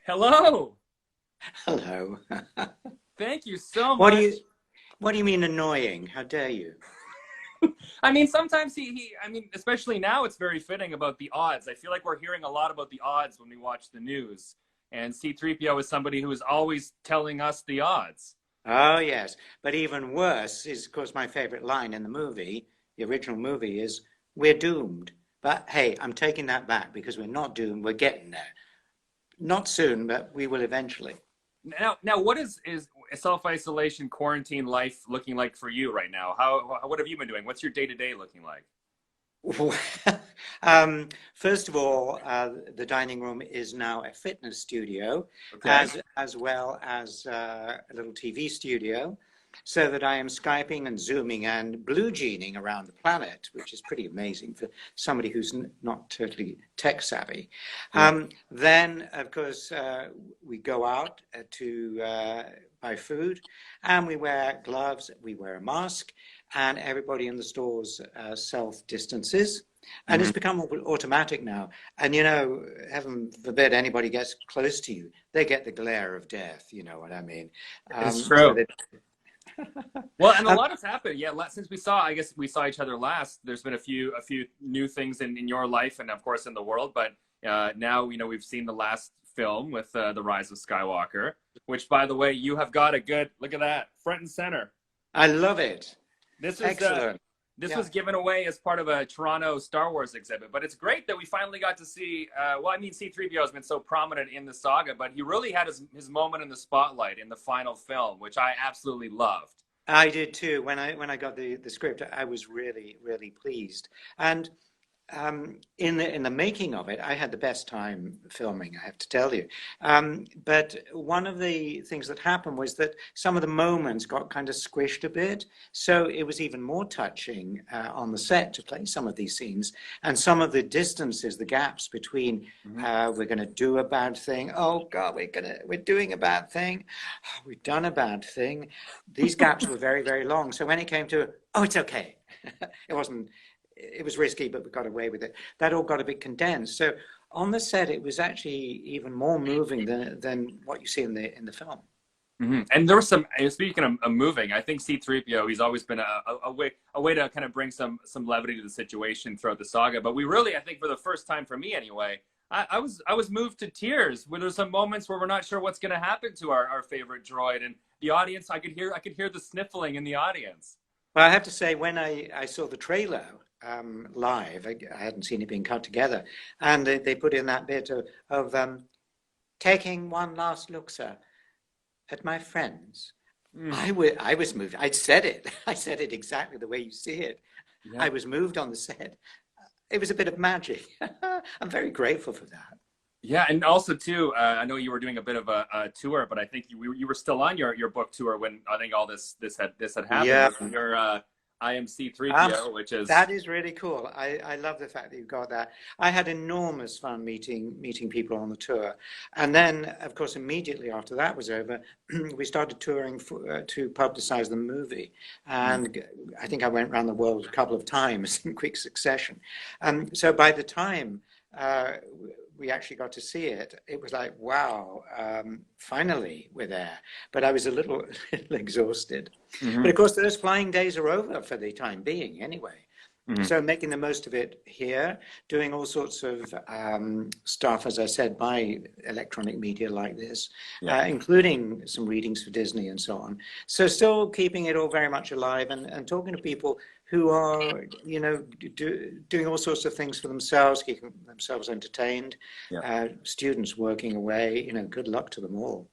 Hello. Hello. Thank you so What do much. you what do you mean annoying? How dare you? I mean, sometimes I mean, especially now, it's very fitting about the odds. I feel like we're hearing a lot about the odds when we watch the news. And C-3PO is somebody who is always telling us the odds. Oh yes. But even worse is of course my favorite line in the movie, the original movie is we're doomed. But hey, I'm taking that back because we're not doomed, we're getting there. Not soon, but we will eventually. Now, what is self-isolation quarantine life looking like for you right now? What have you been doing? What's your day-to-day looking like? First of all, the dining room is now a fitness studio, Okay. as well as a little TV studio, so that I am Skyping and Zooming and blue jeaning around the planet, which is pretty amazing for somebody who's not totally tech savvy. Yeah. Then, of course, we go out to buy food, and we wear gloves, we wear a mask, and everybody in the stores self distances. And Hmm. it's become automatic now. And, you know, heaven forbid anybody gets close to you, they get the glare of death, you know what I mean? It's So true. that, Well, and a um, lot has happened. Yeah, since I guess we saw each other last. There's been a few new things in your life, and of course in the world. But now we've seen the last film with the Rise of Skywalker, which, by the way, you have got a good look at that front and center. I love it. This is Excellent. this Yeah. was given away as part of a Toronto Star Wars exhibit, but it's great that we finally got to see. Well, I mean, C-3PO has been so prominent in the saga, but he really had his moment in the spotlight in the final film, which I absolutely loved. I did too. When I got the script, I was really pleased. And in the making of it, I had the best time filming, I have to tell you. But one of the things that happened was that some of the moments got kind of squished a bit, so it was even more touching on the set to play some of these scenes, and some of the distances, the gaps between Mhm. we're going to do a bad thing. Oh God, we're doing a bad thing. Oh, we've done a bad thing. These gaps were very long. So when it came to oh, it's okay, it wasn't it was risky, but we got away with it. That all got a bit condensed. So on the set, it was actually even more moving than what you see in the film. And there was some. Speaking of moving, I think C-3PO. He's always been a way to kind of bring some levity to the situation throughout the saga. But we really, I think, for the first time for me anyway, I was moved to tears. Where there's some moments where we're not sure what's going to happen to our favorite droid, and the audience. I could hear the sniffling in the audience. Well, I have to say, when I saw the trailer live, I hadn't seen it being cut together, and they put in that bit of taking one last look, sir, at my friends. Mm, I was moved. I'd said it. I said it exactly the way you see it. yeah. I was moved on the set. It was a bit of magic. I'm very grateful for that. Yeah, and also too, I know you were doing a bit of a tour, but I think you were still on your book tour when I think all this had happened Yeah. with your I am Um, C-3PO, which is that is really cool. I love the fact that you've got that. I had enormous fun meeting people on the tour, and then of course immediately after that was over, we started touring to publicize the movie, and I think I went around the world a couple of times in quick succession. So by the time uh, we actually got to see it, it was like wow, finally we're there. But I was a little, little exhausted. But of Mhm. course, those flying days are over for the time being anyway. Mhm. So making the most of it here, doing all sorts of stuff, as I said, by electronic media like this, Yeah. including some readings for Disney and so on. So still keeping it all very much alive and talking to people who are, you know, doing all sorts of things for themselves, keeping themselves entertained, Yeah. students working away, you know, good luck to them all.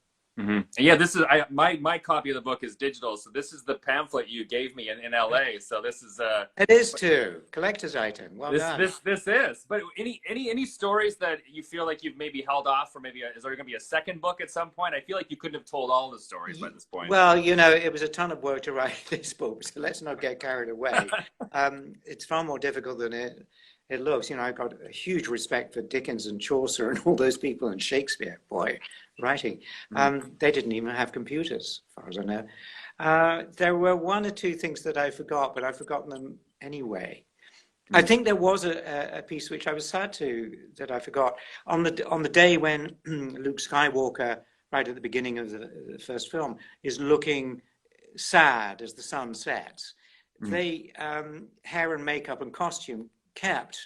Yeah, this is my copy of the book is digital, so this is the pamphlet you gave me in LA. So this is It is too. Collector's item. Well this done. this this is. But any stories that you feel like you've maybe held off, or maybe is there going to be a second book at some point? I feel like you couldn't have told all the stories by this point. Well, you know, it was a ton of work to write this book, so let's not get carried away. It's far more difficult than it looks. You know, I've got a huge respect for Dickens and Chaucer and all those people and Shakespeare. Boy, writing. They didn't even have computers, as far as I know. There were one or two things that I forgot, but I've forgotten them anyway. I think there was a piece which I was sad that I forgot on the day when Luke Skywalker, right at the beginning of the first film, is looking sad as the sun sets. They hair and makeup and costume kept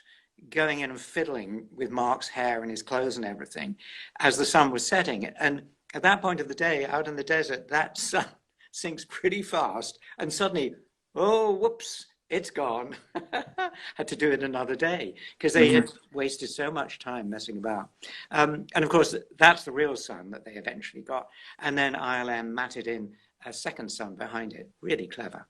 going in and fiddling with Mark's hair and his clothes and everything as the sun was setting. And at that point of the day, out in the desert, that sun sinks pretty fast, and suddenly, oh, whoops, it's gone. Had to do it another day because they had wasted so much time messing about. And of course, that's the real sun that they eventually got. And then ILM matted in a second sun behind it. Really clever.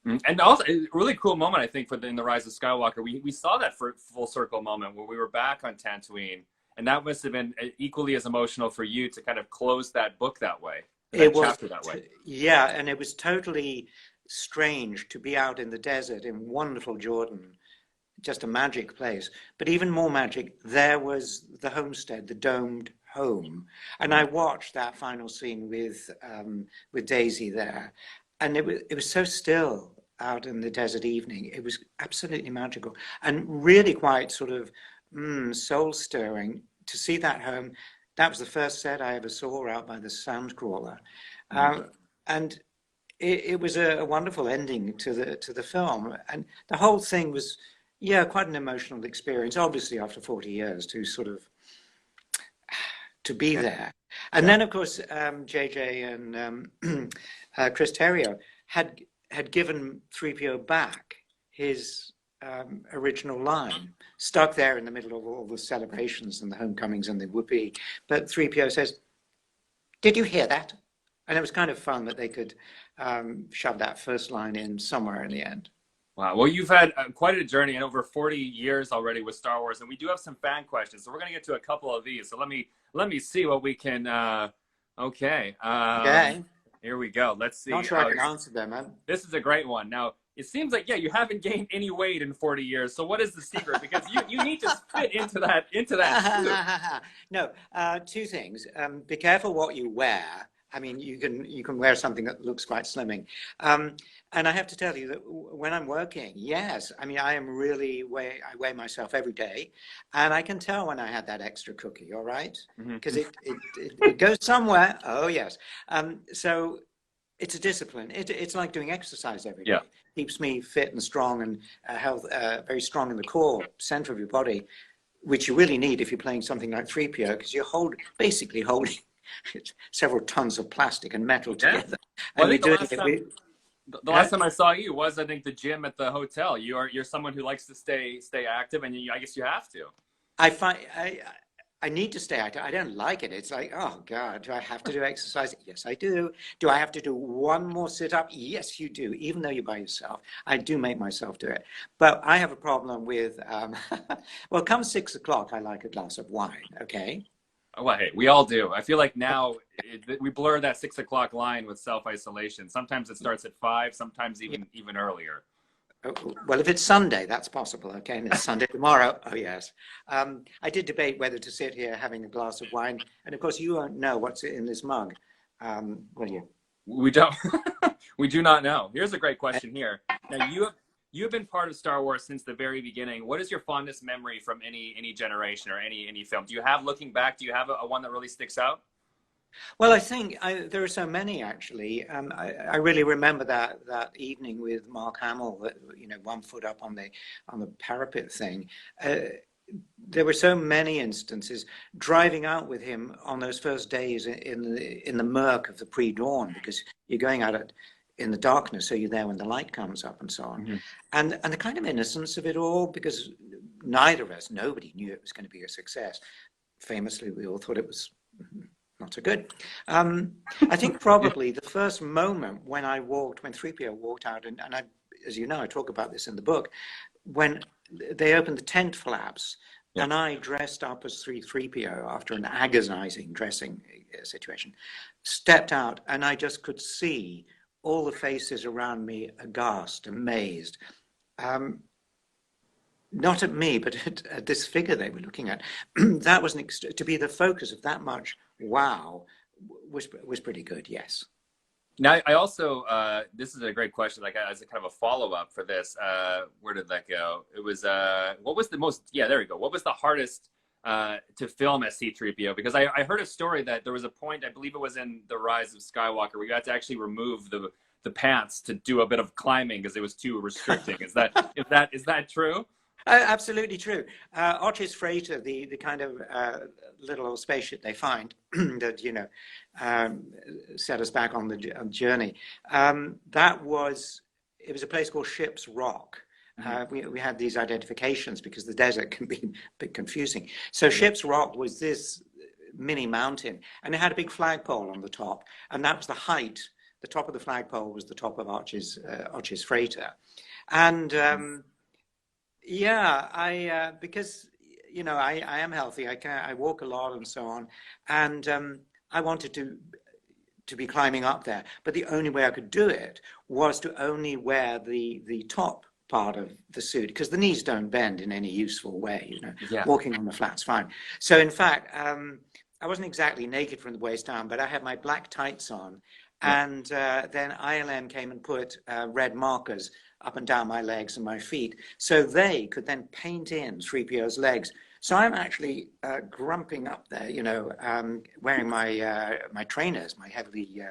And also, a really cool moment, I think, in The Rise of Skywalker. We saw that full circle moment where we were back on Tatooine. And that must have been equally as emotional for you to kind of close that book that way. It was, chapter that way. Yeah, and it was totally strange to be out in the desert in wonderful Jordan, just a magic place. But even more magic, there was the homestead, the domed home. And I watched that final scene with Daisy there. And it was so still out in the desert evening. It was absolutely magical and really quite sort of soul-stirring to see that home. That was the first set I ever saw out by the Sandcrawler. And it was a wonderful ending to the film. And the whole thing was, yeah, quite an emotional experience, obviously after 40 years to sort of, to be there. And then, of course, JJ and Chris Terrio had given 3PO back his original line, stuck there in the middle of all the celebrations and the homecomings and the whoopee. But 3PO says, "Did you hear that?" And it was kind of fun that they could shove that first line in somewhere in the end. Wow. Well, you've had quite a journey in over 40 years already with Star Wars, and we do have some fan questions. So we're going to get to a couple of these. So let me see what we can. Okay. Okay. Here we go. Let's see. Not sure I can answer them, man. This is a great one. Now, it seems like, yeah, you haven't gained any weight in 40 years. So what is the secret? Because you need to fit into that suit. No, two things. Be careful what you wear. I mean, you can wear something that looks quite slimming. And I have to tell you that when I'm working, yes, I mean, I weigh myself every day, and I can tell when I had that extra cookie, all right? Because it goes somewhere. Oh, yes. So it's a discipline. It's like doing exercise every day. Yeah. Keeps me fit and strong and very strong in the core center of your body, which you really need if you're playing something like 3PO, because you're basically holding several tons of plastic and metal together. Well, and the last time I saw you was, I think, the gym at the hotel. You're someone who likes to stay active, and I guess you have to. I need to stay active. I don't like it. It's like, oh God, do I have to do exercise? Yes, I do. Do I have to do one more sit-up? Yes, you do. Even though you're by yourself, I do make myself do it. But I have a problem with, well, come 6 o'clock, I like a glass of wine. Okay. Well, hey, we all do. I feel like now we blur that 6 o'clock line with self-isolation. Sometimes it starts at 5, sometimes even earlier. Well, if it's Sunday, that's possible. Okay, and it's Sunday tomorrow. Oh, yes. I did debate whether to sit here having a glass of wine. And of course, you won't know what's in this mug, will you? We don't. We do not know. Here's a great question here. Now, you have been part of Star Wars since the very beginning. What is your fondest memory from any generation or any film? Do you have, looking back, do you have a one that really sticks out? Well, I think there are so many, actually. I really remember that evening with Mark Hamill, 1 foot up on the parapet thing. There were so many instances driving out with him on those first days in the murk of the pre-dawn, because you're going out in the darkness, so you're there when the light comes up and so on. Mm-hmm. And the kind of innocence of it all, because nobody knew it was going to be a success. Famously, we all thought it was not so good. I think probably the first moment when 3PO walked out, and I, as you know, I talk about this in the book, when they opened the tent flaps, and I dressed up as 3PO after an agonizing dressing situation, stepped out, and I just could see all the faces around me aghast, amazed. Not at me, but at this figure they were looking at. That was to be the focus of that much wow was pretty good, yes. Now, I also, this is a great question, like as a kind of a follow-up for this, where did that go? It was, what was the most, yeah, there we go. What was the hardest to film as C-3PO? Because I heard a story that there was a point, I believe it was in The Rise of Skywalker, where you had to actually remove the pants to do a bit of climbing because it was too restricting. Is that true? Absolutely true. Archer's freighter, the kind of little old spaceship they find that set us back on the journey. It was a place called Ship's Rock. We had these identifications because the desert can be a bit confusing. So Ship's Rock was this mini mountain, and it had a big flagpole on the top, and that was the height. The top of the flagpole was the top of Archer's freighter, and yeah, because I am healthy. I walk a lot and so on, and I wanted to be climbing up there, but the only way I could do it was to only wear the top part of the suit, because the knees don't bend in any useful way. Yeah. Walking on the flat's fine. So in fact, I wasn't exactly naked from the waist down, but I had my black tights on, and then ILM came and put red markers up and down my legs and my feet, so they could then paint in 3PO's legs. So I'm actually grumping up there, wearing my trainers, my heavily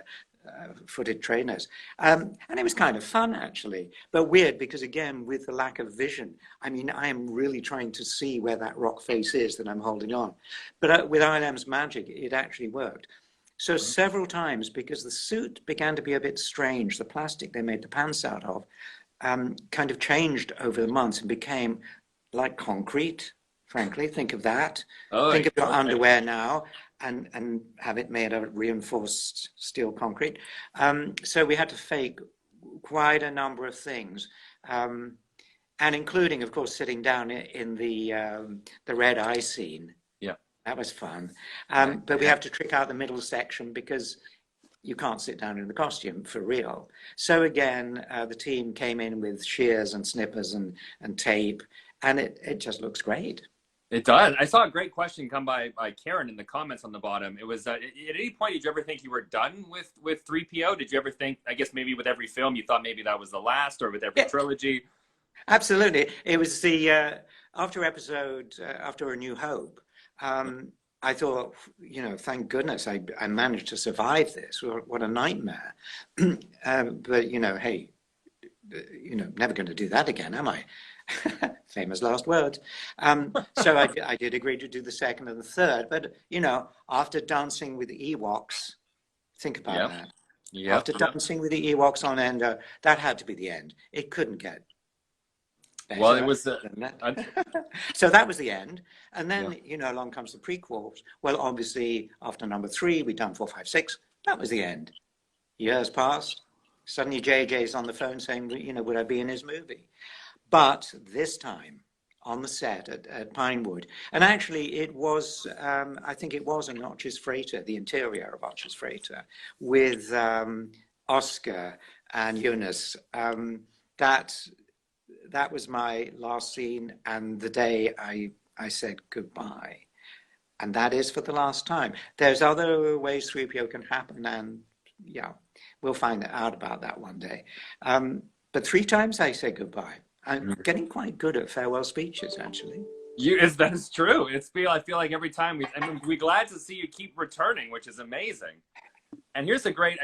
footed trainers. And it was kind of fun, actually, but weird because, again, with the lack of vision, I mean, I am really trying to see where that rock face is that I'm holding on. But with ILM's magic, it actually worked. So several times, because the suit began to be a bit strange, the plastic they made the pants out of kind of changed over the months and became like concrete, frankly. Think of that. Think of your underwear now and have it made of reinforced steel concrete. So we had to fake quite a number of things, and including, of course, sitting down in the red eye scene. Yeah, that was fun. But we have to trick out the middle section because you can't sit down in the costume for real. So again, the team came in with shears and snippers and tape, and it just looks great. It does. I saw a great question come by Karen in the comments on the bottom. It was, at any point, did you ever think you were done with 3PO? Did you ever think, I guess maybe with every film, you thought maybe that was the last, or with every trilogy? Absolutely. It was the, after A New Hope, I thought, thank goodness I managed to survive this. What a nightmare. But, hey, never going to do that again, am I? Famous last words. So I did agree to do the second and the third. But, after dancing with the Ewoks, think about that. After dancing with the Ewoks on Endo, that had to be the end. It couldn't get better. Well, it was so that was the end, and then along comes the prequels. Well, obviously after number 3, we done 4, 5, 6. That was the end. Years passed. Suddenly JJ's on the phone saying, would I be in his movie? But this time on the set at Pinewood, and actually it was, I think it was an Archer's freighter, the interior of Archer's freighter, with Oscar and Eunice. That was my last scene, and the day I said goodbye. And that is for the last time. There's other ways 3PO can happen, and we'll find out about that one day. But 3 times I say goodbye. I'm getting quite good at farewell speeches, actually. That's true. I feel like every time we're glad to see you keep returning, which is amazing. And here's a great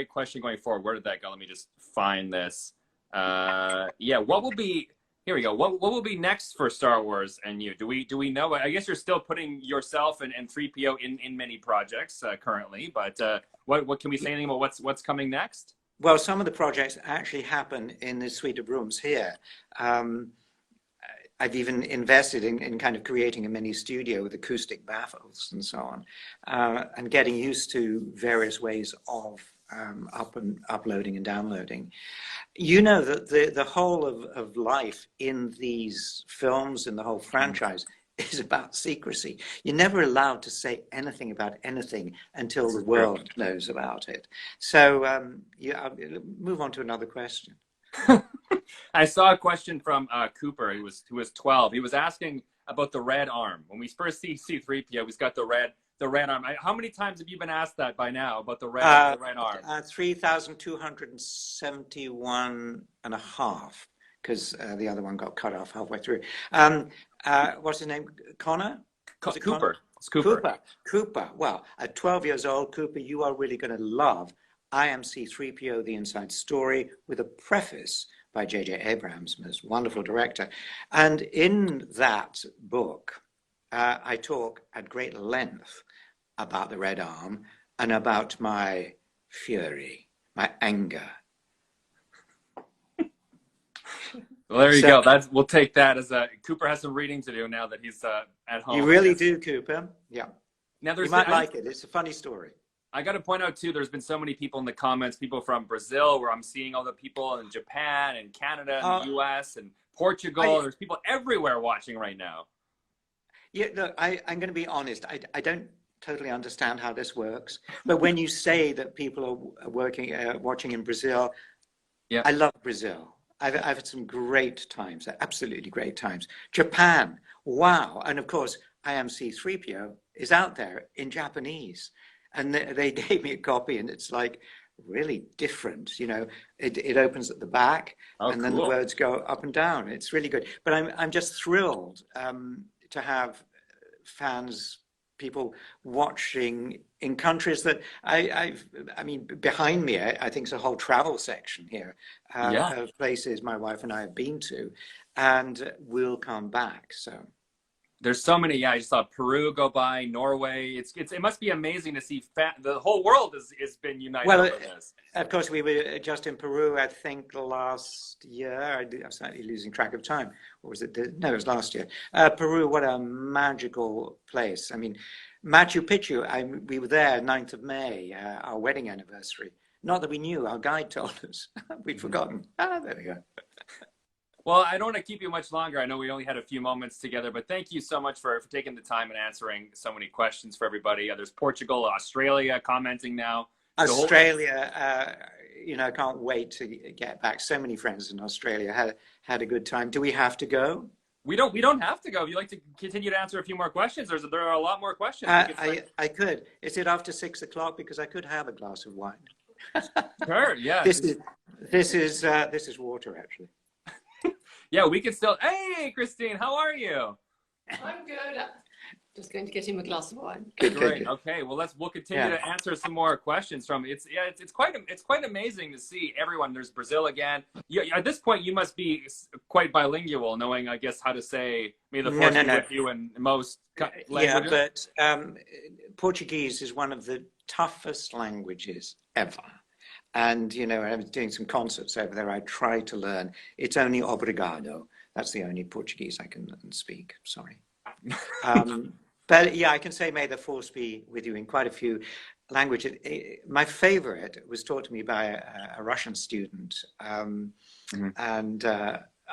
question going forward. Where did that go? Let me just find this. What will be, here we go. What will be next for Star Wars and you? Do we know? I guess you're still putting yourself and 3PO in many projects currently, but what can we say anything about what's coming next? Well, some of the projects actually happen in this suite of rooms here. I've even invested in kind of creating a mini studio with acoustic baffles and so on, and getting used to various ways of uploading and downloading. That the whole of life in these films and the whole franchise is about secrecy. You're never allowed to say anything about anything until the world knows about it. So I'll move on to another question. I saw a question from Cooper, who was 12. He was asking about the red arm. When we first see C-3PO, he's got the the red arm. How many times have you been asked that by now about the red arm? 3,271 and a half, because the other one got cut off halfway through. What's his name? Connor? Cooper. Connor? It's Cooper. Cooper. Well, at 12 years old, Cooper, you are really going to love I Am C-3PO, The Inside Story, with a preface by J.J. Abrams, most wonderful director. And in that book, I talk at great length about the red arm and about my fury, my anger. Well, there you go. We'll take that as Cooper has some reading to do now that he's at home. You really do, Cooper. Yeah. Now, you might like it. It's a funny story. I got to point out, too, there's been so many people in the comments, people from Brazil, where I'm seeing all the people in Japan and Canada and the U.S. and Portugal. There's people everywhere watching right now. Yeah, look, I'm going to be honest. I don't totally understand how this works. But when you say that people are watching in Brazil, yeah, I love Brazil. I've had some great times, absolutely great times. Japan, wow. And of course, I Am C-3PO is out there in Japanese. And they gave me a copy, and it's like really different. You know, it opens at the back, and then the words go up and down. It's really good. But I'm just thrilled to have fans, people watching in countries that I mean, behind me, I think it's a whole travel section here of places my wife and I have been to, and will come back. So. There's so many. Yeah, I just saw Peru go by, Norway. It must be amazing to see the whole world has been united over this. Of course, we were just in Peru, I think, last year. I'm slightly losing track of time. Or was it? No, it was last year. Peru, what a magical place. I mean, Machu Picchu, we were there 9th of May, our wedding anniversary. Not that we knew, our guide told us. We'd forgotten. There we go. Well, I don't want to keep you much longer. I know we only had a few moments together, but thank you so much for taking the time and answering so many questions for everybody. There's Portugal, Australia commenting now. Australia, you know, I can't wait to get back. So many friends in Australia had a good time. Do we have to go? We don't have to go. If you'd like to continue to answer a few more questions, there are a lot more questions. I could. Is it after 6 o'clock? Because I could have a glass of wine. Sure. Yeah. This is water, actually. Yeah, we can still. Hey, Christine, how are you? I'm good. Just going to get him a glass of wine. Great. Okay. Well, we'll continue to answer some more questions from. It's quite amazing to see everyone. There's Brazil again. At this point, you must be quite bilingual, knowing, I guess, how to say "May the force be with you" in most languages. Yeah, but Portuguese is one of the toughest languages ever. And, you know, I was doing some concerts over there. I tried to learn. It's only obrigado. That's the only Portuguese I can speak. Sorry. But yeah, I can say may the force be with you in quite a few languages. My favorite was taught to me by a Russian student, and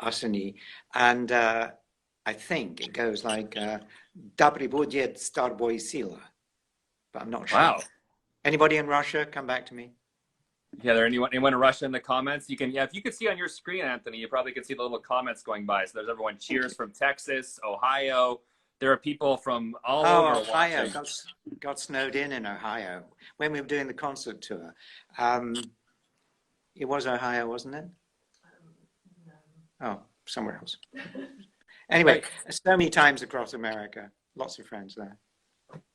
Arseny. And I think it goes like, Добрый будет с тобой сила. But I'm not sure. Wow. Anybody in Russia, come back to me. Yeah, there anyone in Russia in the comments? You can, if you could see on your screen, Anthony, you probably could see the little comments going by. So there's everyone cheers from Texas, Ohio. There are people from all over Ohio. Got snowed in Ohio when we were doing the concert tour. It was Ohio, wasn't it? Oh, somewhere else. Anyway, so many times across America. Lots of friends there.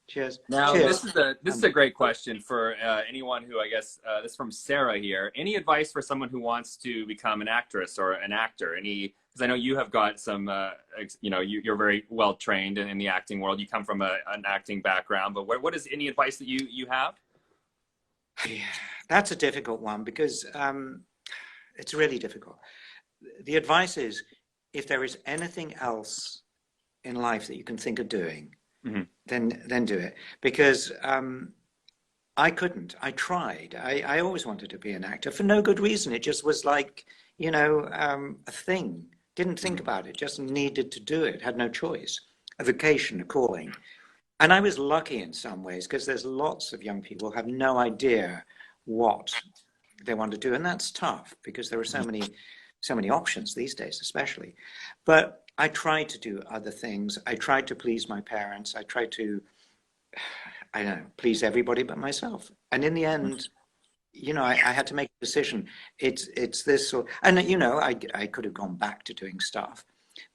Cheers. Now, Cheers. This is a great question for anyone who, I guess, this is from Sarah here. Any advice for someone who wants to become an actress or an actor? Because I know you have got some, you know, you're very well trained in the acting world. You come from an acting background, but what is any advice that you have? Yeah, that's a difficult one because it's really difficult. The advice is, if there is anything else in life that you can think of doing, then do it. Because I couldn't. I tried. I always wanted to be an actor for no good reason. It just was like, you know, a thing. Didn't think about it. Just needed to do it. Had no choice. A vocation, a calling. And I was lucky in some ways because there's lots of young people who have no idea what they want to do, and that's tough because there are so many options these days, especially. But I tried to do other things. I tried to please my parents. I tried to I don't know, please everybody but myself. And in the end, you know, I had to make a decision. It's this, or, and you know, I could have gone back to doing stuff,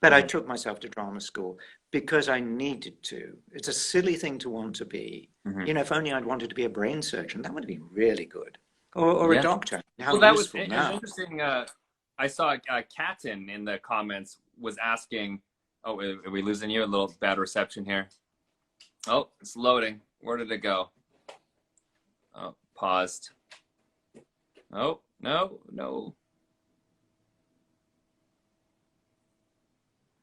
but I took myself to drama school because I needed to. It's a silly thing to want to be. You know, if only I'd wanted to be a brain surgeon, that would have been really good, or a Yeah. doctor. How Well, that was useful it was now. interesting. I saw Katin in the comments was asking, "Oh, are we losing you? A little bad reception here." Oh, it's loading. Where did it go? Oh, paused. Oh, no, no.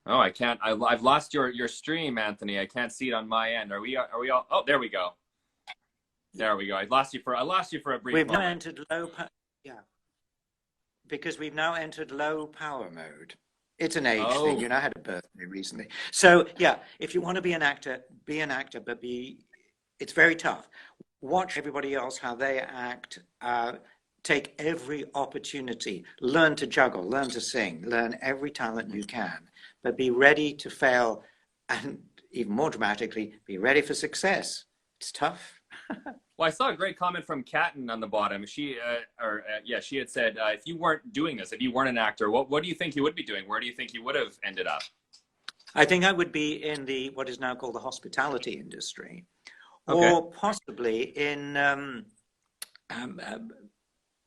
Oh, I can't. I've lost your stream, Anthony. I can't see it on my end. Are we all? Oh, there we go. There we go. I lost you for a brief We've now moment. entered yeah, because we've now entered low power mode. It's an age thing. You know, I had a birthday recently. So yeah, if you want to be an actor, but it's very tough. Watch everybody else, how they act, take every opportunity, learn to juggle, learn to sing, learn every talent you can, but be ready to fail, and even more dramatically, be ready for success. It's tough. Well, I saw a great comment from Katin on the bottom. She she had said, if you weren't doing this, if you weren't an actor, what do you think you would be doing? Where do you think you would have ended up? I think I would be in what is now called the hospitality industry, Okay. or possibly in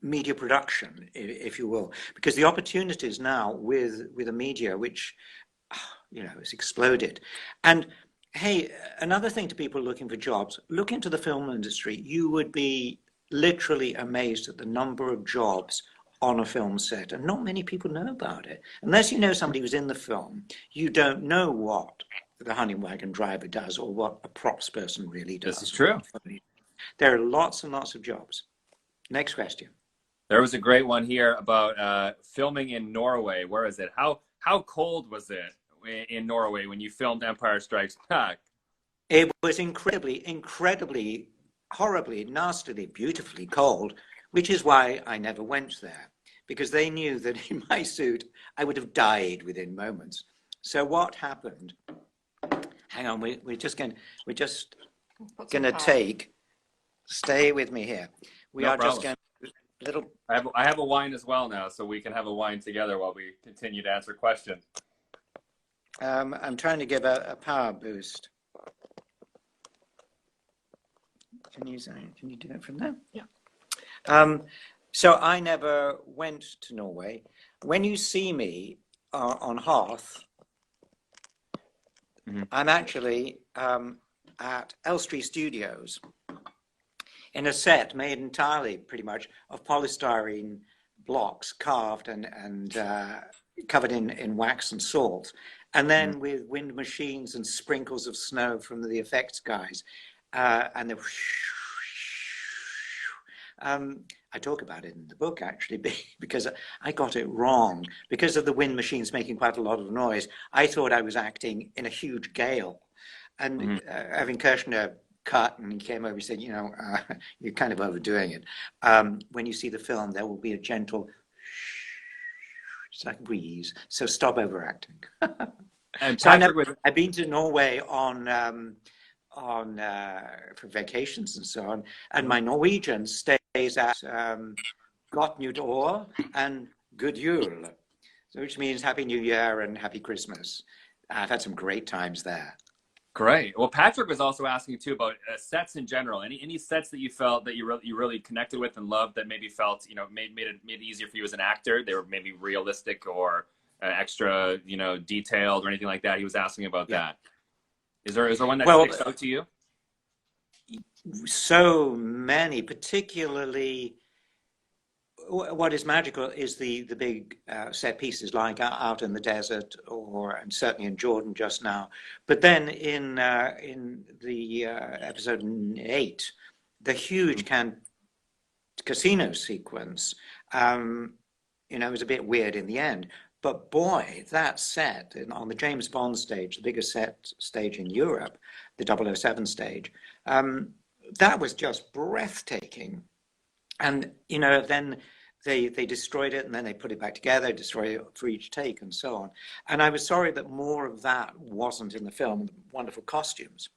media production, if you will, because the opportunities now with the media, which you know, has exploded. And hey, another thing to people looking for jobs, look into the film industry. You would be literally amazed at the number of jobs on a film set, and not many people know about it. Unless you know somebody who's in the film, you don't know what the honey wagon driver does or what a props person really does. This is true. There are lots and lots of jobs. Next question. There was a great one here about filming in Norway. Where is it? How cold was it in Norway when you filmed Empire Strikes Back? It was incredibly, horribly, nastily, beautifully cold, which is why I never went there, because they knew that in my suit, I would have died within moments. So what happened? Hang on, we're just going to take, stay with me here. We No are problem. just going little. I have a wine as well now, so we can have a wine together while we continue to answer questions. I'm trying to give a power boost. Can you do it from there? Yeah. So I never went to Norway. When you see me on Hearth, I'm actually at Elstree Studios in a set made entirely, pretty much, of polystyrene blocks carved and covered in wax and salt, and then with wind machines and sprinkles of snow from the effects guys, and the I talk about it in the book, actually, because I got it wrong. Because of the wind machines making quite a lot of noise, I thought I was acting in a huge gale. And Erwin Kirshner cut, and he came over, he said, you know, you're kind of overdoing it. When you see the film, there will be a gentle, it's like breeze, so stop overacting. And So Patrick I've been to Norway for vacations and so on, and my Norwegian stays at Godt Nytt År and Good Jul, so which means Happy New Year and Happy Christmas. I've had some great times there. Great. Well, Patrick was also asking too about sets in general. Any sets that you felt that you really connected with and loved that maybe felt, you know, made it easier for you as an actor? They were maybe realistic or extra, you know, detailed or anything like that. He was asking about that. Is there one that sticks out to you? So many, particularly. What is magical is the big set pieces like out in the desert, and certainly in Jordan just now. But then in the episode 8, the huge casino sequence, you know, it was a bit weird in the end. But boy, that set on the James Bond stage, the biggest set stage in Europe, the 007 stage, that was just breathtaking. And, you know, then they destroyed it and then they put it back together, destroyed it for each take and so on. And I was sorry that more of that wasn't in the film, wonderful costumes.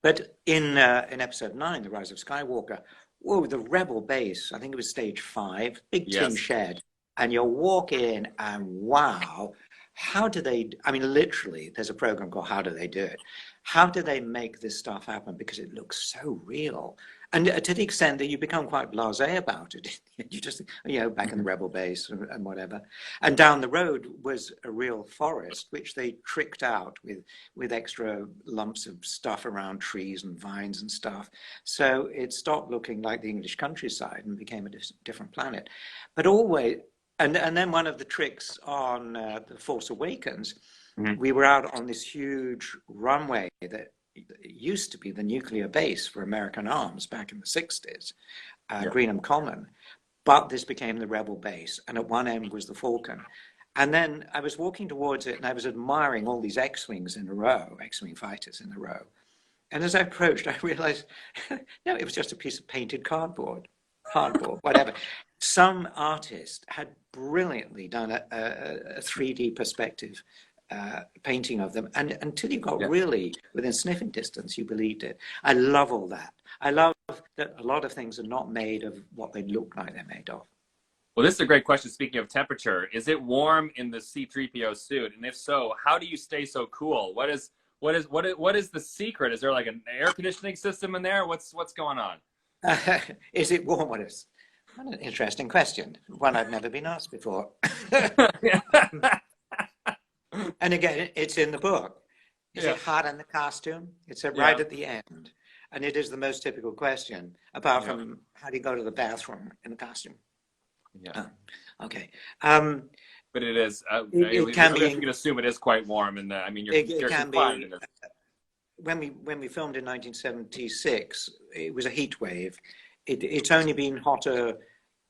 But in episode 9, The Rise of Skywalker, whoa, the Rebel base, I think it was stage 5, big tin Yes. shed, and you walk in and wow, how do they, I mean, literally, there's a program called How Do They Do It? How do they make this stuff happen? Because it looks so real. And to the extent that you become quite blasé about it. You just, back in the Rebel base and whatever. And down the road was a real forest, which they tricked out with extra lumps of stuff around trees and vines and stuff. So it stopped looking like the English countryside and became a different planet. But always, and then one of the tricks on The Force Awakens, we were out on this huge runway that used to be the nuclear base for American arms back in the 60s, Greenham Common. But this became the Rebel base, and at one end was the Falcon. And then I was walking towards it, and I was admiring all these X-Wings in a row, X-Wing fighters in a row. And as I approached, I realized, no, it was just a piece of painted cardboard, whatever. Some artist had brilliantly done a 3D perspective painting of them, and until you got really within sniffing distance, you believed it. I love all that. I love that a lot of things are not made of what they look like they're made of. Well, this is a great question. Speaking of temperature, is it warm in the C-3PO suit? And if so, how do you stay so cool? What is the secret? Is there like an air conditioning system in there? What's going on? Is it warm? What an interesting question. One I've never been asked before. And again, it's in the book. Is it hot in the costume? It's right at the end. And it is the most typical question, apart from how do you go to the bathroom in the costume? Yeah. Okay. But it is. It can be. You can assume it is quite warm, and I mean, It can be. When we filmed in 1976, it was a heat wave. It's only been hotter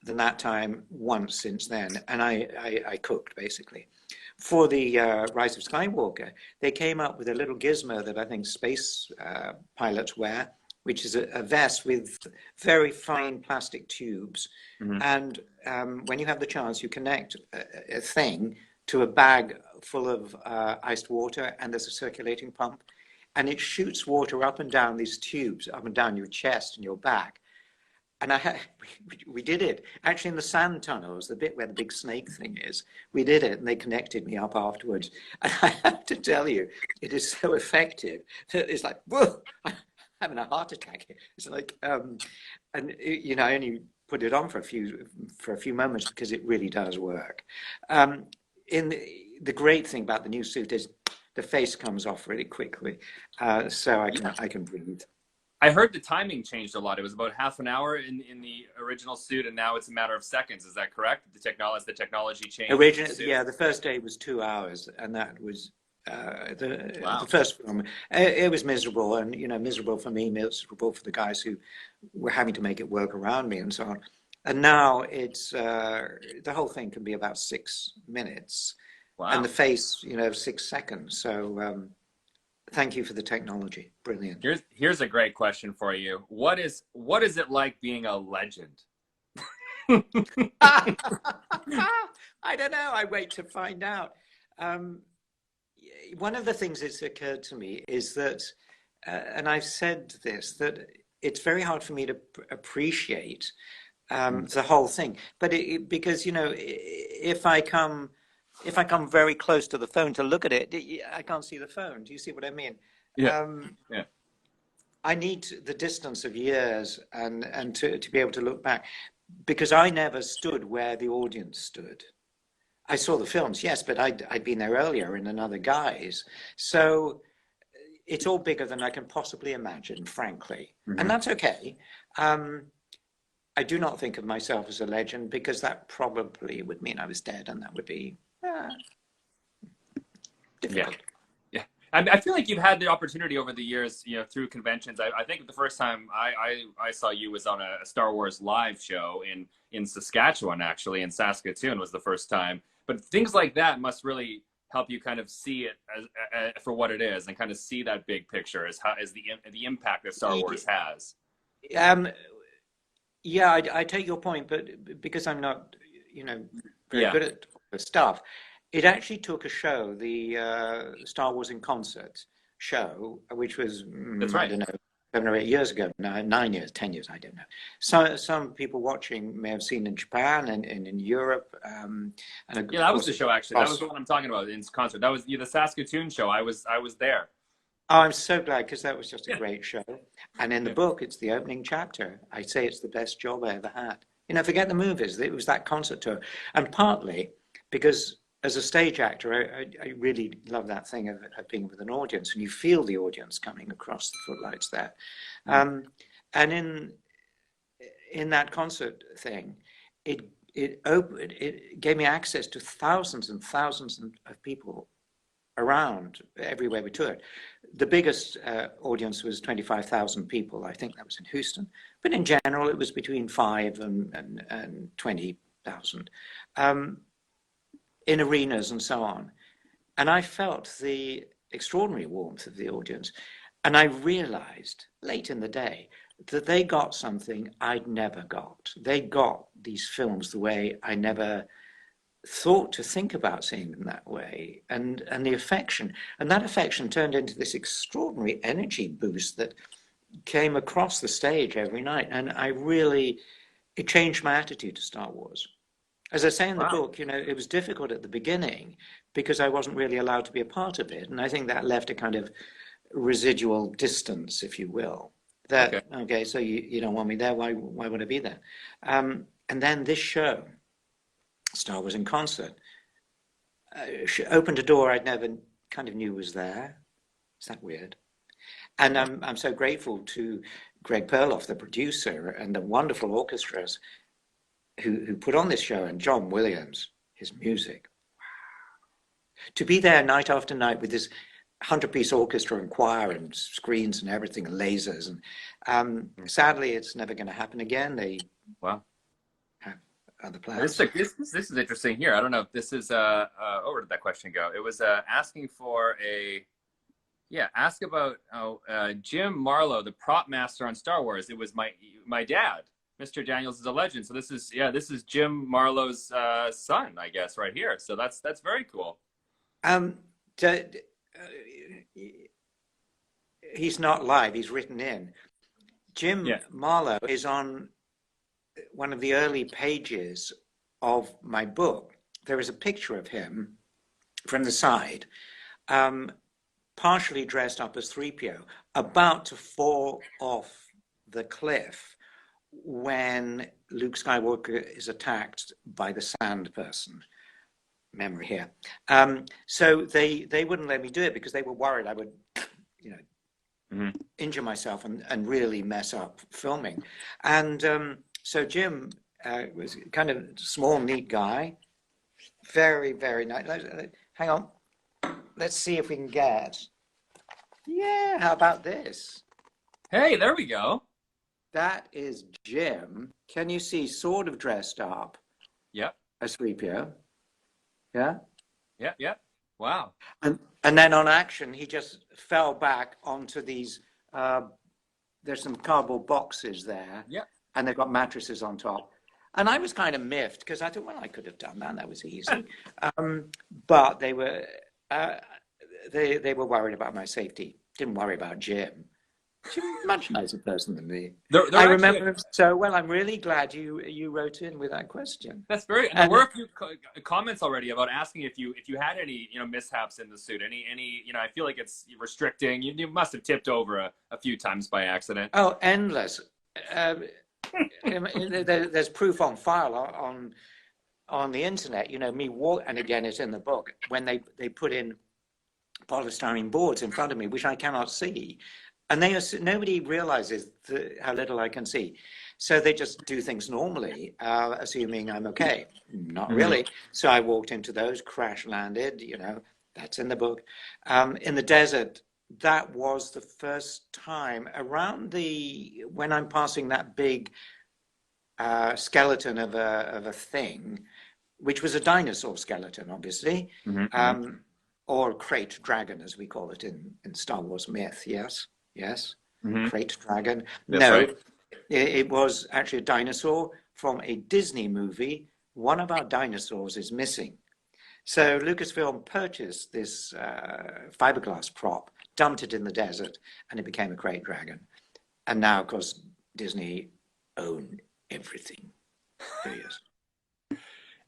than that time once since then, and I cooked basically. For the Rise of Skywalker, they came up with a little gizmo that I think space pilots wear, which is a vest with very fine plastic tubes. And when you have the chance, you connect a thing to a bag full of iced water, and there's a circulating pump, and it shoots water up and down these tubes, up and down your chest and your back. And we did it actually in the sand tunnels, the bit where the big snake thing is. We did it, and they connected me up afterwards. And I have to tell you, it is so effective that it's like, whoa, I'm having a heart attack. It's like, and I only put it on for a few moments because it really does work. The great thing about the new suit is the face comes off really quickly, so I can breathe. I heard the timing changed a lot. It was about half an hour in the original suit, and now it's a matter of seconds. Is that correct? The technology changed. Originally, the first day was 2 hours, and that was the first film. It was miserable, and miserable for me, miserable for the guys who were having to make it work around me, and so on. And now it's the whole thing can be about 6 minutes, and the face, 6 seconds. So. Thank you for the technology. Brilliant. Here's a great question for you. What is it like being a legend? I don't know. I wait to find out. One of the things that's occurred to me is that, and I've said this, that it's very hard for me to appreciate the whole thing. But because if I come very close to the phone to look at it, I can't see the phone. Do you see what I mean? Yeah. I need the distance of years and to be able to look back, because I never stood where the audience stood. I saw the films, yes, but I'd been there earlier in another guise. So it's all bigger than I can possibly imagine, frankly. And that's okay. I do not think of myself as a legend, because that probably would mean I was dead, and that would be difficult. Yeah. I feel like you've had the opportunity over the years, through conventions. I think the first time I saw you was on a Star Wars live show in Saskatchewan, actually, in Saskatoon was the first time. But things like that must really help you kind of see it as for what it is, and kind of see that big picture as the impact that Star Wars has. Yeah, I take your point, but because I'm not, very good at the stuff, it actually took a show, the Star Wars in Concert show, which was, That's right. I don't know, or 8 years ago, no, 9 years, 10 years, I don't know. So some people watching may have seen in Japan and in Europe. And Yeah, that was the show actually. That was the one I'm talking about in concert. That was the Saskatoon show. I was there. Oh, I'm so glad, because that was just a great show. And in the book, it's the opening chapter. I say it's the best job I ever had. You know, forget the movies. It was that concert tour. And partly because as a stage actor, I really love that thing of being with an audience, and you feel the audience coming across the footlights there. And in that concert thing, it gave me access to thousands and thousands of people around everywhere we toured. The biggest audience was 25,000 people. I think that was in Houston. But in general, it was between 5 and 20,000 in arenas and so on. And I felt the extraordinary warmth of the audience. And I realized late in the day that they got something I'd never got. They got these films the way I never thought to think about seeing them that way, and the affection, and that affection turned into this extraordinary energy boost that came across the stage every night. And it changed my attitude to Star Wars. As I say in the book, you know, it was difficult at the beginning because I wasn't really allowed to be a part of it, and I think that left a kind of residual distance, if you will, that okay, so you don't want me there, why would I be there? And then this show, Star Wars in Concert, opened a door I'd never kind of knew was there. Is that weird? And I'm so grateful to Greg Perloff, the producer, and the wonderful orchestras who put on this show, and John Williams, his music. Wow. To be there night after night with this 100-piece orchestra and choir and screens and everything and lasers, and sadly it's never going to happen again. They other plans. This is interesting here. I don't know if this is where did that question go? It was asking for ask about Jim Marlowe, the prop master on Star Wars. It was my dad. Mr. Daniels is a legend. So this is Jim Marlowe's son, I guess, right here. So that's very cool. He's not live, he's written in. Jim Marlowe is on one of the early pages of my book. There is a picture of him from the side, partially dressed up as 3PO, about to fall off the cliff when Luke Skywalker is attacked by the sand person. Memory here. So they wouldn't let me do it because they were worried I would, you know, injure myself and really mess up filming. And so Jim was kind of small, neat guy, very, very nice. Hang on, let's see if we can get. Yeah, how about this? Hey, there we go. That is Jim. Can you see, sort of dressed up? Yep. As 3PO. Yeah. Yeah. Wow. And then on action, he just fell back onto these. There's some cardboard boxes there. Yeah. And they've got mattresses on top. And I was kind of miffed because I thought, well, I could have done that. That was easy. But they were worried about my safety. Didn't worry about Jim. She's a much nicer person than me. I remember him so well. I'm really glad you wrote in with that question. That's very. And there were a few comments already about asking if you had any mishaps in the suit. Any I feel like it's restricting. You must have tipped over a few times by accident. Oh, endless. There's proof on file on the internet. You know, me and again it's in the book when they put in polystyrene boards in front of me, which I cannot see. And nobody realizes how little I can see. So they just do things normally, assuming I'm okay. Not really. So I walked into those, crash landed, that's in the book. In the desert, that was the first time when I'm passing that big skeleton of a thing, which was a dinosaur skeleton, obviously, or crate dragon, as we call it in Star Wars myth, yes. Crate dragon. That's no, right. It was actually a dinosaur from a Disney movie. One of our dinosaurs is missing. So Lucasfilm purchased this fiberglass prop, dumped it in the desert, and it became a crate dragon. And now, of course, Disney own everything. Oh, yes.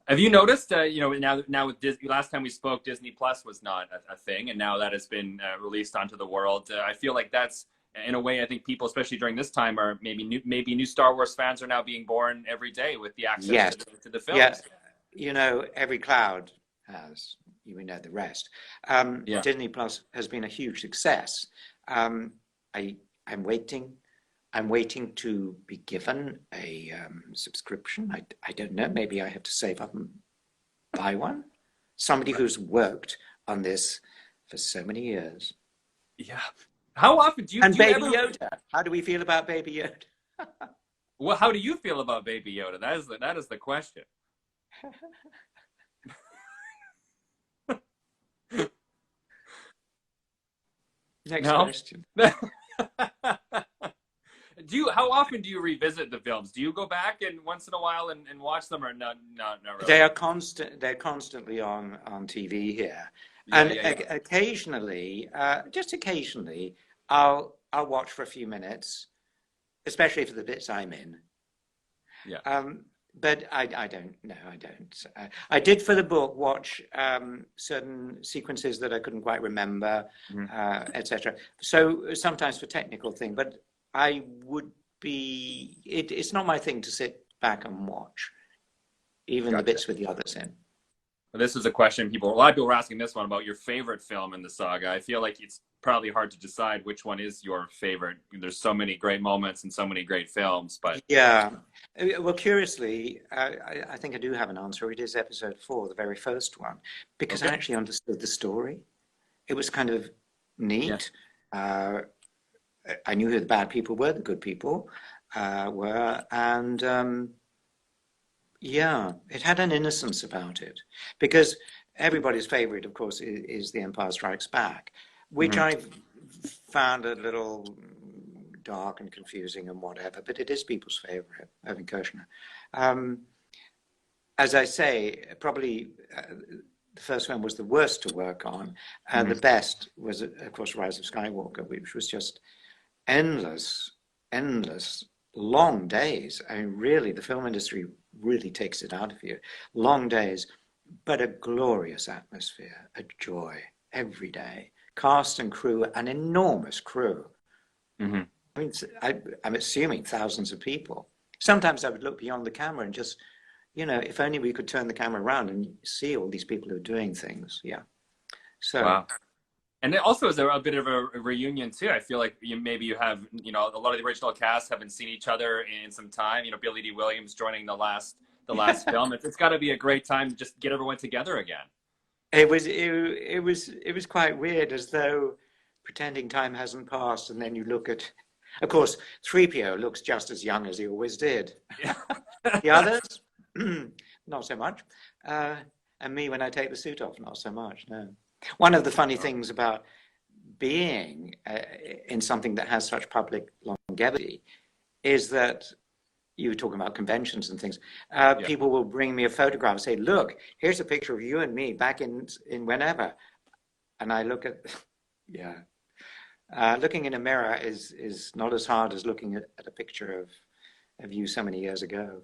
Have you noticed, now with Disney, last time we spoke, Disney Plus was not a thing, and now that has been released onto the world. I feel like that's, in a way, I think people, especially during this time, are maybe new Star Wars fans are now being born every day with the access Yes. to the films. Yeah. You know, every cloud has, you know the rest. Yeah. Disney Plus has been a huge success. I'm waiting. I'm waiting to be given a subscription. I don't know. Maybe I have to save up and buy one. Somebody who's worked on this for so many years. Yeah. How often do you And do you Baby ever, Yoda. How do we feel about Baby Yoda? well, how do you feel about Baby Yoda? That is the question. Next No. question. How often do you revisit the films? Do you go back and once in a while and watch them, or not really? They are constant. They're constantly on TV here, Yeah, and yeah. occasionally, just occasionally, I'll watch for a few minutes, especially for the bits I'm in. Yeah. But I don't. No, I don't. I did for the book watch certain sequences that I couldn't quite remember, etc. So sometimes for technical thing, but I would be. It's not my thing to sit back and watch, even the bits with the others in. This is a question a lot of people are asking this one about your favorite film in the saga. I feel like it's probably hard to decide which one is your favorite. There's so many great moments and so many great films, but yeah. Well, curiously, I think I do have an answer. It is episode 4, the very first one, because I actually understood the story. It was kind of neat. Yeah. I knew who the bad people were, the good people were, and yeah, it had an innocence about it. Because everybody's favorite, of course, is The Empire Strikes Back, which I've found a little dark and confusing and whatever, but it is people's favorite, Irving Kershner. As I say, probably the first one was the worst to work on. The best was, of course, Rise of Skywalker, which was just endless, long days. I mean, really, the film industry really takes it out of you. Long days, but a glorious atmosphere, a joy every day. Cast and crew, an enormous crew. I mean, I'm assuming thousands of people. Sometimes I would look beyond the camera and just, you know, if only we could turn the camera around and see all these people who are doing things. Yeah. So. Wow. And also, is there a bit of a reunion too? I feel like maybe you have, a lot of the original cast haven't seen each other in some time. Billy D. Williams joining the last film. It's got to be a great time to just get everyone together again. It was quite weird, as though pretending time hasn't passed, and then you look at, of course, 3PO looks just as young as he always did. Yeah. The others, not so much. And me, when I take the suit off, not so much. No. One of the funny things about being in something that has such public longevity is that you were talking about conventions and things. People will bring me a photograph and say, "Look, here's a picture of you and me back in whenever," and I look at, looking in a mirror is not as hard as looking at a picture of you so many years ago.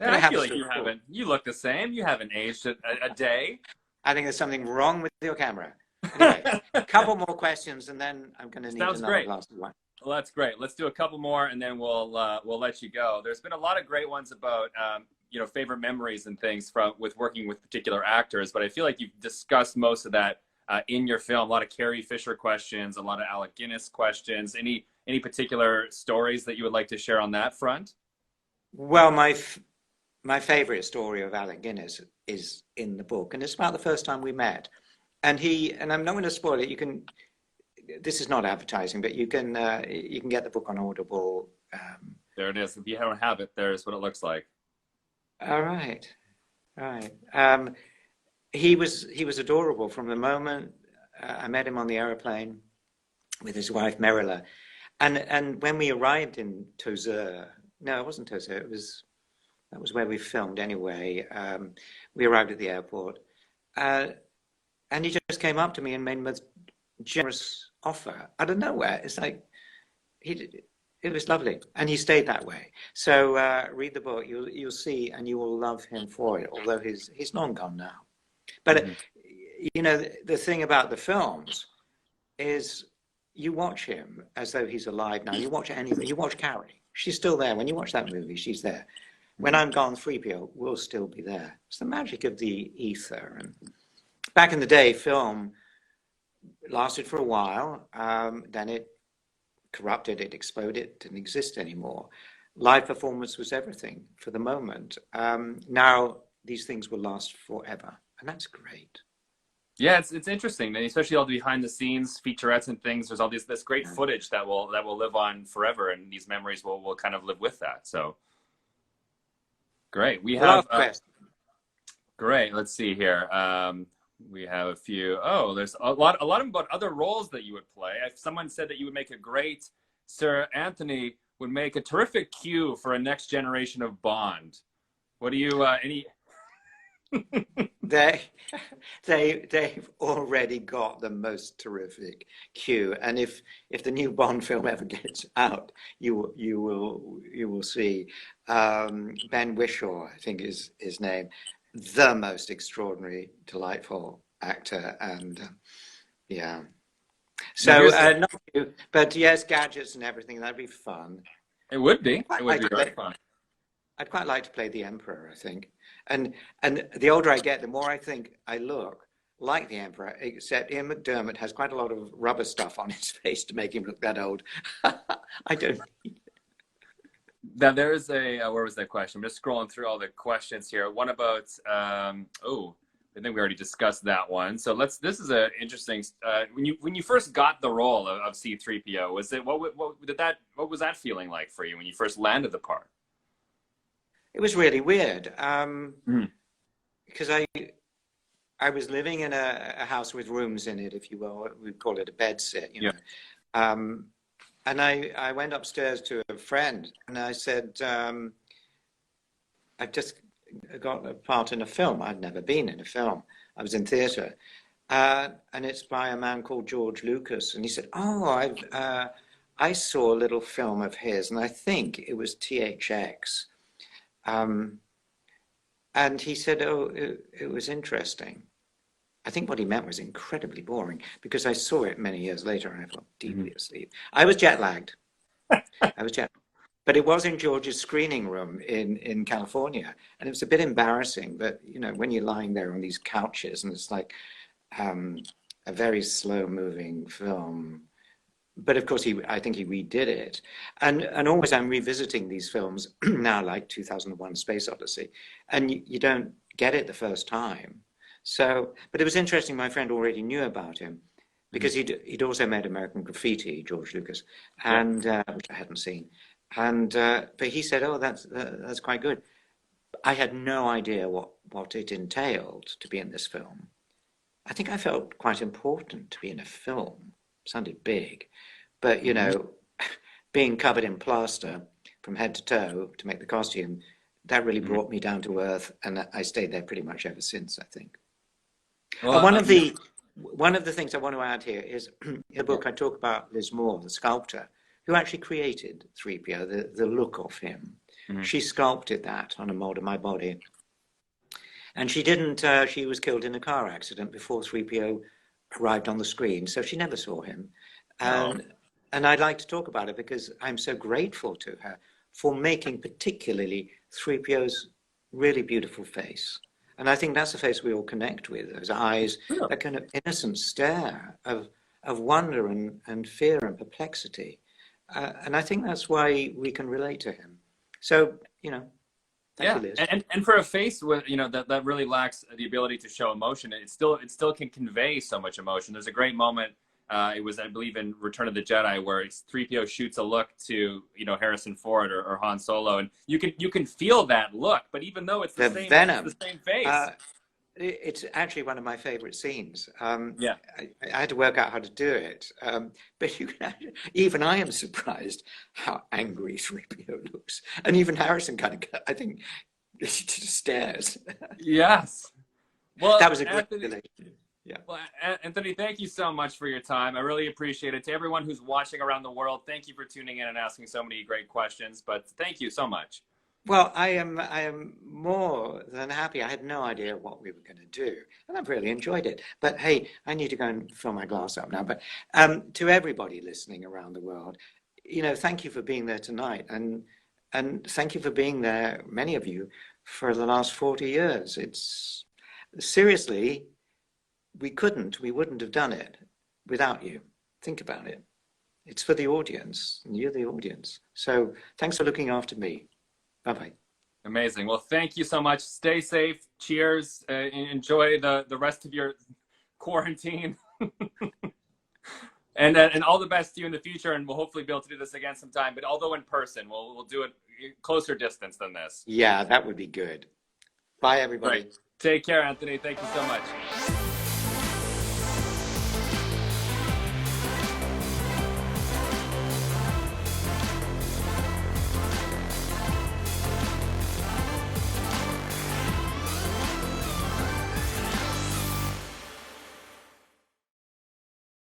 Yeah, I feel like you look the same. You haven't aged a day. I think there's something wrong with your camera. Anyway, a couple more questions, and then I'm going to need another glass of wine. Well, that's great. Let's do a couple more, and then we'll let you go. There's been a lot of great ones about favorite memories and things with working with particular actors, but I feel like you've discussed most of that in your film. A lot of Carrie Fisher questions, a lot of Alec Guinness questions. Any particular stories that you would like to share on that front? Well, my favorite story of Alec Guinness is in the book, and it's about the first time we met. And I'm not going to spoil it. This is not advertising, but you can get the book on Audible. There it is. If you don't have it, there's what it looks like. All right. He was adorable from the moment I met him on the aeroplane with his wife Merila, and when we arrived in Tozeur. No, it wasn't Tozeur. That was where we filmed anyway. We arrived at the airport, and he just came up to me and made a generous offer out of nowhere. It's like it It was lovely, and he stayed that way. So read the book. You'll see, and you will love him for it. Although he's long gone now. But you know, the thing about the films is you watch him as though he's alive now. You watch anything. You watch Carrie. She's still there. When you watch that movie, she's there. When I'm gone, 3PO will still be there. It's the magic of the ether. And back in the day, film lasted for a while. Then it corrupted, it exploded, it didn't exist anymore. Live performance was everything for the moment. Now these things will last forever, and that's great. Yeah, it's interesting, and especially all the behind the scenes featurettes and things. There's all this great footage that will live on forever, and these memories will kind of live with that. So great. We have great. Let's see here. We have a few. Oh, there's a lot about other roles that you would play. Someone said that you would make a great Sir Anthony would make a terrific Q for a next generation of Bond. What do you any? They've already got the most terrific Q, and if the new Bond film ever gets out, you will see Ben Whishaw, I think is his name, the most extraordinary, delightful actor, and yeah. So not you, but yes, gadgets and everything. That'd be fun. It would be. It would be very fun. I'd quite like to play the Emperor, I think. And the older I get, the more I think I look like the Emperor, except Ian McDermott has quite a lot of rubber stuff on his face to make him look that old. I don't need it. Now there is where was that question? I'm just scrolling through all the questions here. One about, I think we already discussed that one. So this is an interesting, when you first got the role of C-3PO, what was that feeling like for you when you first landed the part? It was really weird because I was living in a house with rooms in it, if you will. We'd call it a bed set, you know. And I went upstairs to a friend and I said, I've just got a part in a film. I'd never been in a film. I was in theatre. And it's by a man called George Lucas. And he said, I saw a little film of his, and I think it was THX. And he said, it was interesting. I think what he meant was incredibly boring, because I saw it many years later and I felt deeply asleep. I was jet lagged. But it was in George's screening room in California. And it was a bit embarrassing, but you know, when you're lying there on these couches and it's like a very slow moving film. But of course, I think he redid it. And always I'm revisiting these films now, like 2001 Space Odyssey, and you don't get it the first time. So, but it was interesting, my friend already knew about him, because he'd also made American Graffiti, George Lucas, and which I hadn't seen. And but he said, oh, that's quite good. I had no idea what it entailed to be in this film. I think I felt quite important to be in a film. It sounded big, but you know, being covered in plaster from head to toe to make the costume, that really brought me down to earth, and I stayed there pretty much ever since, I think. Well, one of the things I want to add here is in the book I talk about Liz Moore, the sculptor, who actually created 3PO, the look of him. She sculpted that on a mold of my body. And she didn't, she was killed in a car accident before 3PO arrived on the screen, so she never saw him. And I'd like to talk about it because I'm so grateful to her for making particularly 3PO's really beautiful face. And I think that's the face we all connect with, those eyes, that kind of innocent stare of wonder and fear and perplexity. And I think that's why we can relate to him. So, you know, thank you, Liz. And for a face with, you know, that really lacks the ability to show emotion, it still can convey so much emotion. There's a great moment. It was, I believe, in Return of the Jedi, where 3PO shoots a look to, you know, Harrison Ford or Han Solo, and you can feel that look. But even though it's the same, venom, it's the same face. It's actually one of my favorite scenes. I had to work out how to do it, but you can actually, even I am surprised how angry 3PO looks, and even Harrison kind of, I think, he just stares. Yes. Well, that was a great relation. Yeah. Well, Anthony, thank you so much for your time. I really appreciate it. To everyone who's watching around the world, thank you for tuning in and asking so many great questions. But thank you so much. Well, I am more than happy. I had no idea what we were going to do, and I've really enjoyed it. But hey, I need to go and fill my glass up now. But to everybody listening around the world, thank you for being there tonight, and thank you for being there, many of you, for the last 40 years. It's seriously, we wouldn't have done it without you. Think about it. It's for the audience, and you're the audience. So thanks for looking after me. Bye-bye. Amazing. Well, thank you so much. Stay safe. Cheers. Enjoy the rest of your quarantine. And all the best to you in the future. And we'll hopefully be able to do this again sometime. But although in person, we'll do it closer distance than this. Yeah, that would be good. Bye, everybody. Great. Take care, Anthony. Thank you so much.